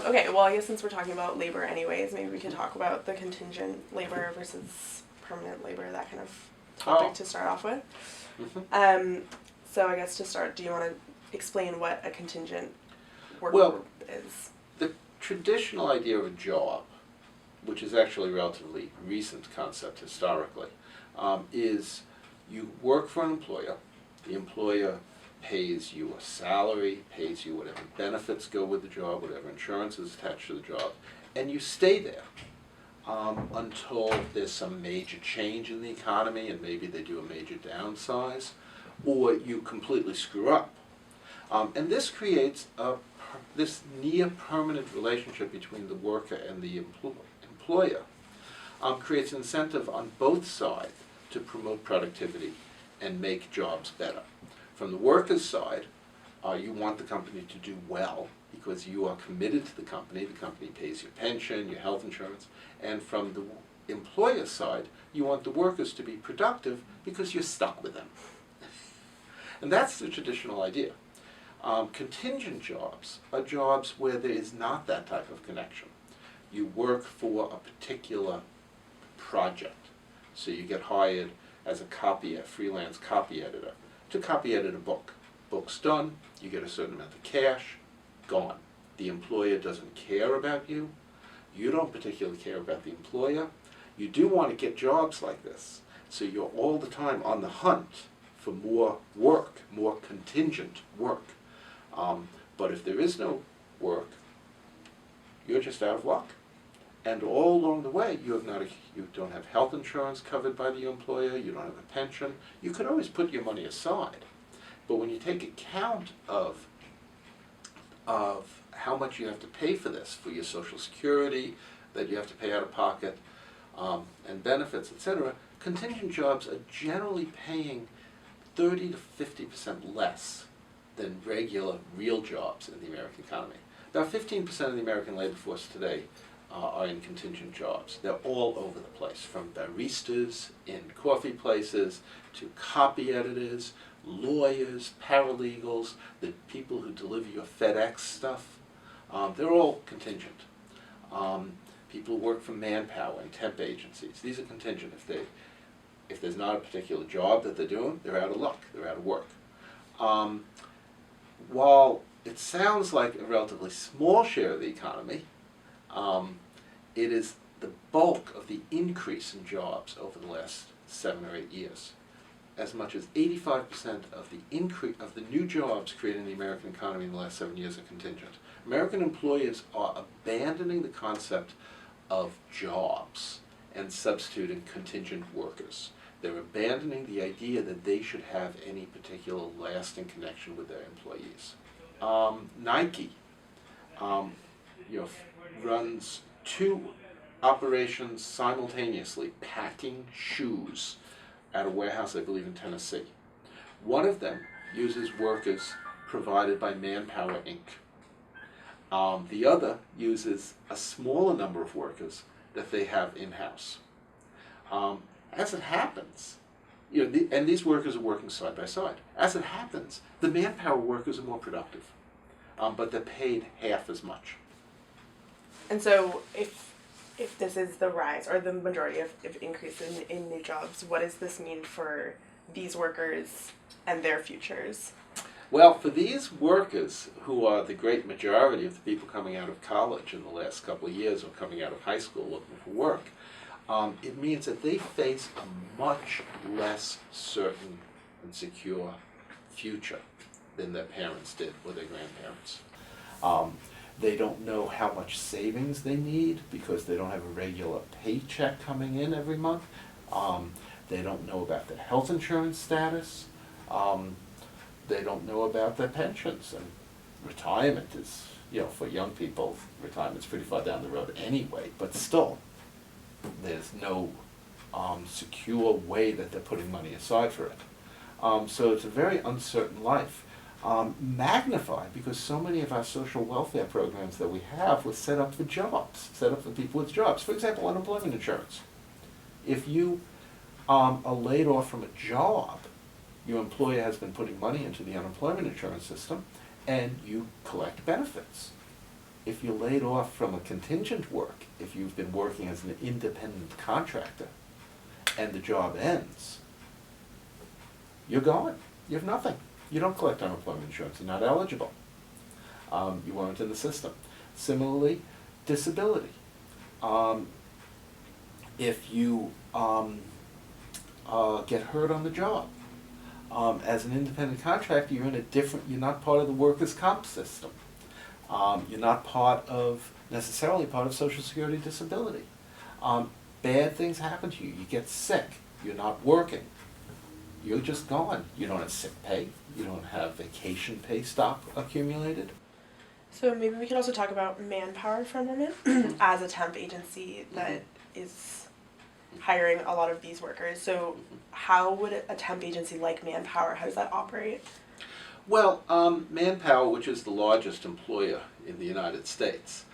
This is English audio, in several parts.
Okay, well, I guess since we're talking about labor anyways, maybe we could talk about the contingent labor versus permanent labor, that kind of topic to start off with. So I guess to start, do you want to explain what a contingent worker is? The traditional idea of a job, which is actually a relatively recent concept historically, is you work for an employer. The employer pays you a salary, pays you whatever benefits go with the job, whatever insurance is attached to the job, and you stay there until there's some major change in the economy and maybe they do a major downsize, or you completely screw up. And this creates this near permanent relationship between the worker and the employer. Creates incentive on both sides to promote productivity and make jobs better. From the worker's side, you want the company to do well because you are committed to the company pays your pension, your health insurance, and from the employer's side, you want the workers to be productive because you're stuck with them. And that's the traditional idea. Contingent jobs are jobs where there is not that type of connection. You work for a particular project. So you get hired as a freelance copy editor to copy edit a book. Book's done, you get a certain amount of cash, gone. The employer doesn't care about you. You don't particularly care about the employer. You do want to get jobs like this. So you're all the time on the hunt for more work, more contingent work. But if there is no work, you're just out of luck. And all along the way, you don't have health insurance covered by the employer, you don't have a pension. You could always put your money aside. But when you take account of how much you have to pay for this, for your Social Security, that you have to pay out of pocket, and benefits, etc., contingent jobs are generally paying 30 to 50% less than regular, real jobs in the American economy. About 15% of the American labor force today are in contingent jobs. They're all over the place, from baristas in coffee places to copy editors, lawyers, paralegals, the people who deliver your FedEx stuff. They're all contingent. People work for Manpower and temp agencies. These are contingent. If there's not a particular job that they're doing, they're out of luck, they're out of work. While it sounds like a relatively small share of the economy, it is the bulk of the increase in jobs over the last 7 or 8 years. As much as 85% of the new jobs created in the American economy in the last 7 years are contingent. American employers are abandoning the concept of jobs and substituting contingent workers. They're abandoning the idea that they should have any particular lasting connection with their employees. Nike runs 2 operations simultaneously, packing shoes at a warehouse, I believe, in Tennessee. One of them uses workers provided by Manpower, Inc. The other uses a smaller number of workers that they have in-house. As it happens, and these workers are working side by side. As it happens, the Manpower workers are more productive, but they're paid half as much. And so if this is the rise or the majority of increase in new jobs, what does this mean for these workers and their futures? Well, for these workers, who are the great majority of the people coming out of college in the last couple of years or coming out of high school looking for work, it means that they face a much less certain and secure future than their parents did or their grandparents. They don't know how much savings they need because they don't have a regular paycheck coming in every month. They don't know about their health insurance status. They don't know about their pensions. And retirement is, for young people, retirement's pretty far down the road anyway, but still, there's no secure way that they're putting money aside for it. So it's a very uncertain life. Magnified because so many of our social welfare programs that we have were set up for jobs, set up for people with jobs. For example, unemployment insurance. If you are laid off from a job, your employer has been putting money into the unemployment insurance system, and you collect benefits. If you're laid off from a contingent work, if you've been working as an independent contractor, and the job ends, you're gone. You have nothing. You don't collect unemployment insurance. You're not eligible. You weren't in the system. Similarly, disability. If you get hurt on the job, as an independent contractor, you're in a different. You're not part of the workers' comp system. You're not necessarily part of Social Security disability. Bad things happen to you. You get sick. You're not working. You're just gone. You don't have sick pay. You don't have vacation pay stock accumulated. So maybe we can also talk about Manpower for a moment as a temp agency that is hiring a lot of these workers. So how would a temp agency like Manpower, how does that operate? Well, Manpower, which is the largest employer in the United States,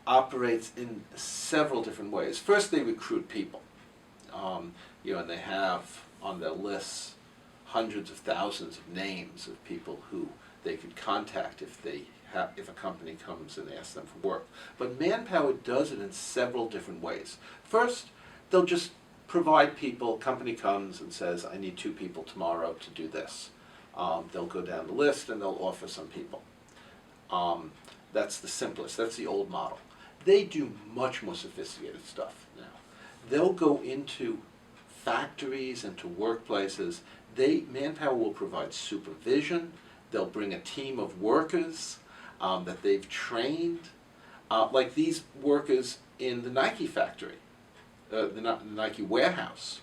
operates in several different ways. First, they recruit people. And they have on their lists hundreds of thousands of names of people who they could contact if a company comes and asks them for work. But Manpower does it in several different ways. First, they'll just provide people. Company comes and says, "I need 2 people tomorrow to do this." They'll go down the list and they'll offer some people. That's the simplest. That's the old model. They do much more sophisticated stuff now. They'll go into factories and to workplaces. Manpower will provide supervision. They'll bring a team of workers that they've trained, like these workers in the Nike factory, the Nike warehouse.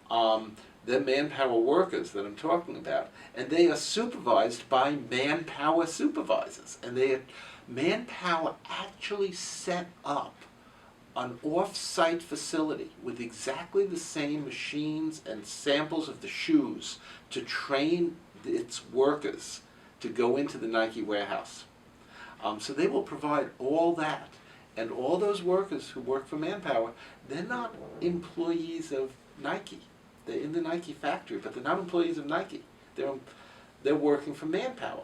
They're Manpower workers that I'm talking about, and they are supervised by Manpower supervisors. And Manpower actually set up an off-site facility with exactly the same machines and samples of the shoes to train its workers to go into the Nike warehouse. So they will provide all that. And all those workers who work for Manpower, they're not employees of Nike. They're in the Nike factory, but they're not employees of Nike. They're working for Manpower.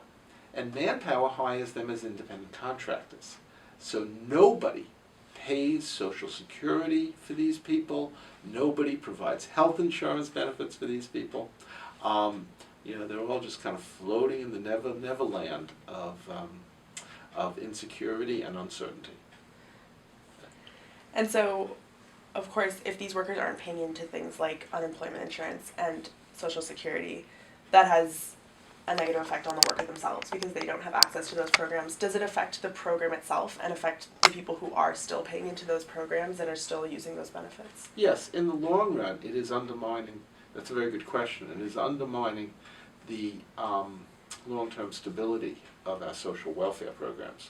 And Manpower hires them as independent contractors. So nobody pays Social Security for these people. Nobody provides health insurance benefits for these people. They're all just kind of floating in the neverland of insecurity and uncertainty. And so, of course, if these workers aren't paying into things like unemployment insurance and Social Security, that has a negative effect on the worker themselves because they don't have access to those programs. Does it affect the program itself and affect the people who are still paying into those programs and are still using those benefits? Yes, in the long run, it is undermining. That's a very good question. It is undermining the long-term stability of our social welfare programs.